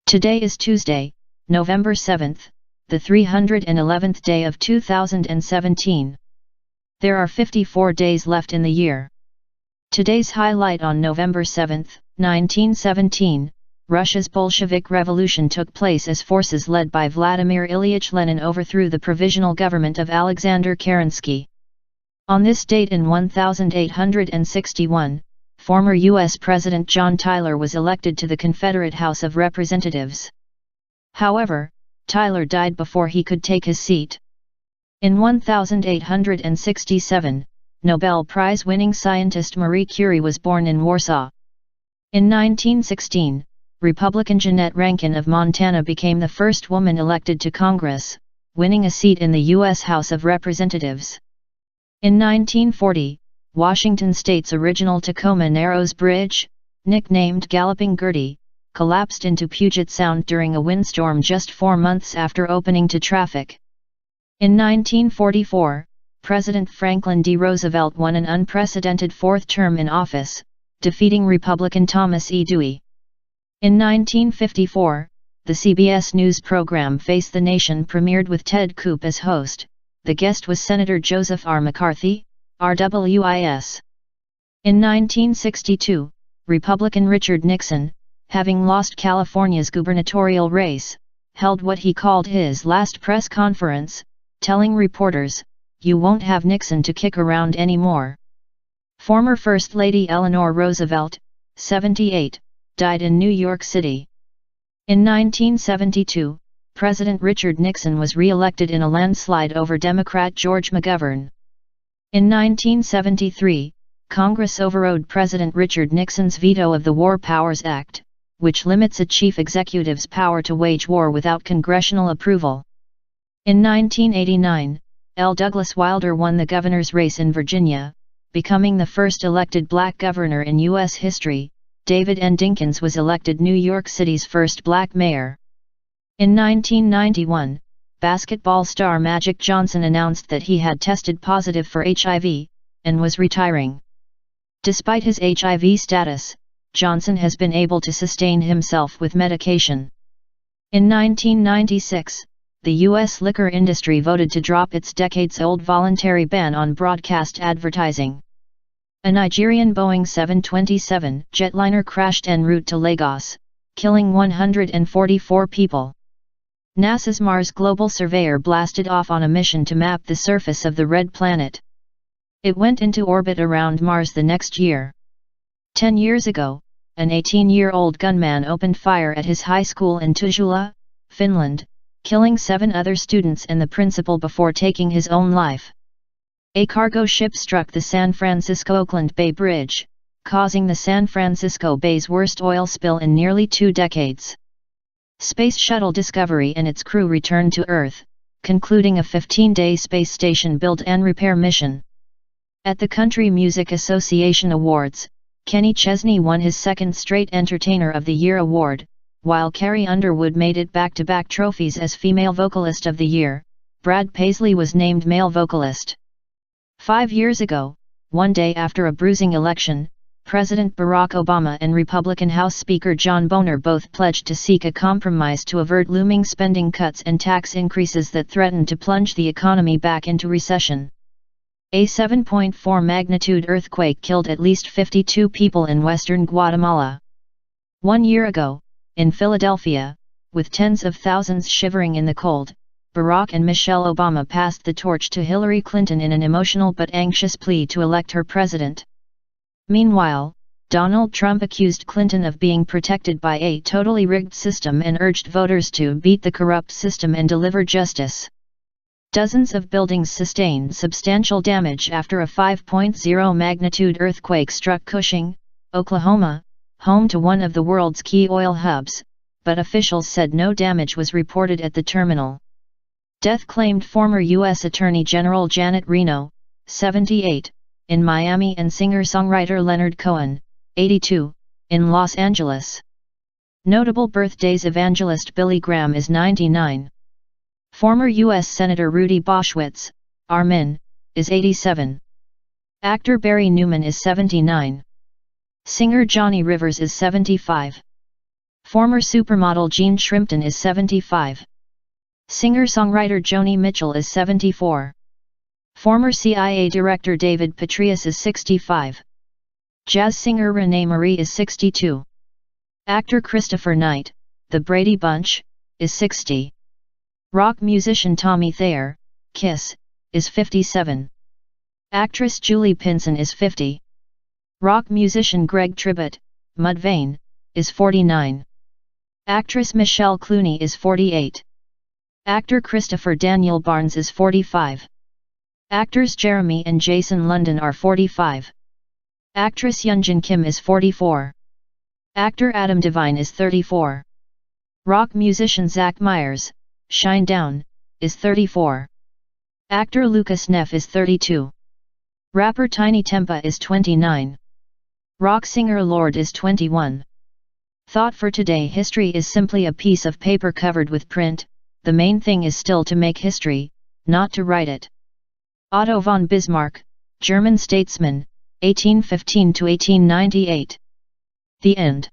Today is Tuesday, November 7th, the 311th day of 2017. There are 54 days left in the year. Today's highlight: on November 7th, 1917, Russia's Bolshevik Revolution took place as forces led by Vladimir Ilyich Lenin overthrew the provisional government of Alexander Kerensky. On this date in 1861, former U.S. President John Tyler was elected to the Confederate House of Representatives. However, Tyler died before he could take his seat. In 1867, Nobel Prize-winning scientist Marie Curie was born in Warsaw. In 1916, Republican Jeannette Rankin of Montana became the first woman elected to Congress, winning a seat in the U.S. House of Representatives. In 1940, Washington State's original Tacoma Narrows Bridge, nicknamed Galloping Gertie, collapsed into Puget Sound during a windstorm just 4 months after opening to traffic. In 1944, President Franklin D. Roosevelt won an unprecedented fourth term in office, defeating Republican Thomas E. Dewey. In 1954, the CBS News program Face the Nation premiered with Ted Koop as host. The guest was Senator Joseph R. McCarthy, RWIS. In 1962, Republican Richard Nixon, having lost California's gubernatorial race, held what he called his last press conference, telling reporters, "You won't have Nixon to kick around anymore." Former First Lady Eleanor Roosevelt, 78, died in New York City. In 1972, President Richard Nixon was re-elected in a landslide over Democrat George McGovern. In 1973, Congress overrode President Richard Nixon's veto of the War Powers Act, which limits a chief executive's power to wage war without congressional approval. In 1989, L. Douglas Wilder won the governor's race in Virginia, becoming the first elected black governor in U.S. history. David N. Dinkins was elected New York City's first black mayor. In 1991, basketball star Magic Johnson announced that he had tested positive for HIV, and was retiring. Despite his HIV status, Johnson has been able to sustain himself with medication. In 1996, the U.S. liquor industry voted to drop its decades-old voluntary ban on broadcast advertising. A Nigerian Boeing 727 jetliner crashed en route to Lagos, killing 144 people. NASA's Mars Global Surveyor blasted off on a mission to map the surface of the Red Planet. It went into orbit around Mars the next year. 10 years ago, an 18-year-old gunman opened fire at his high school in Tuusula, Finland, killing 7 other students and the principal before taking his own life. A cargo ship struck the San Francisco-Oakland Bay Bridge, causing the San Francisco Bay's worst oil spill in nearly 2 decades. Space Shuttle Discovery and its crew returned to Earth, concluding a 15-day space station build and repair mission. At the Country Music Association Awards, Kenny Chesney won his second straight Entertainer of the Year award, while Carrie Underwood made it back-to-back trophies as Female Vocalist of the Year. Brad Paisley was named Male Vocalist. 5 years ago, one day after a bruising election, President Barack Obama and Republican House Speaker John Boehner both pledged to seek a compromise to avert looming spending cuts and tax increases that threaten to plunge the economy back into recession. A 7.4 magnitude earthquake killed at least 52 people in western Guatemala. 1 year ago, in Philadelphia, with tens of thousands shivering in the cold, Barack and Michelle Obama passed the torch to Hillary Clinton in an emotional but anxious plea to elect her president. Meanwhile, Donald Trump accused Clinton of being protected by a totally rigged system and urged voters to beat the corrupt system and deliver justice. Dozens of buildings sustained substantial damage after a 5.0 magnitude earthquake struck Cushing, Oklahoma, home to one of the world's key oil hubs, but officials said no damage was reported at the terminal. Death claimed former U.S. Attorney General Janet Reno, 78, in Miami and singer-songwriter Leonard Cohen, 82, in Los Angeles. Notable birthdays: evangelist Billy Graham is 99. Former U.S. Senator Rudy Boschwitz, Armin, is 87. Actor Barry Newman is 79. Singer Johnny Rivers is 75. Former supermodel Jean Shrimpton is 75. Singer-songwriter Joni Mitchell is 74. Former CIA Director David Petraeus is 65. Jazz singer Renee Marie is 62. Actor Christopher Knight, The Brady Bunch, is 60. Rock musician Tommy Thayer, Kiss, is 57. Actress Julie Pinson is 50. Rock musician Greg Tribbett, Mudvayne, is 49. Actress Michelle Clooney is 48. Actor Christopher Daniel Barnes is 45. Actors Jeremy and Jason London are 45. Actress Yoonjin Kim is 44. Actor Adam Devine is 34. Rock musician Zach Myers, Shinedown, is 34. Actor Lucas Neff is 32. Rapper Tiny Tempa is 29. Rock singer Lorde is 21. Thought for today: history is simply a piece of paper covered with print. The main thing is still to make history, not to write it. Otto von Bismarck, German statesman, 1815 to 1898. The end.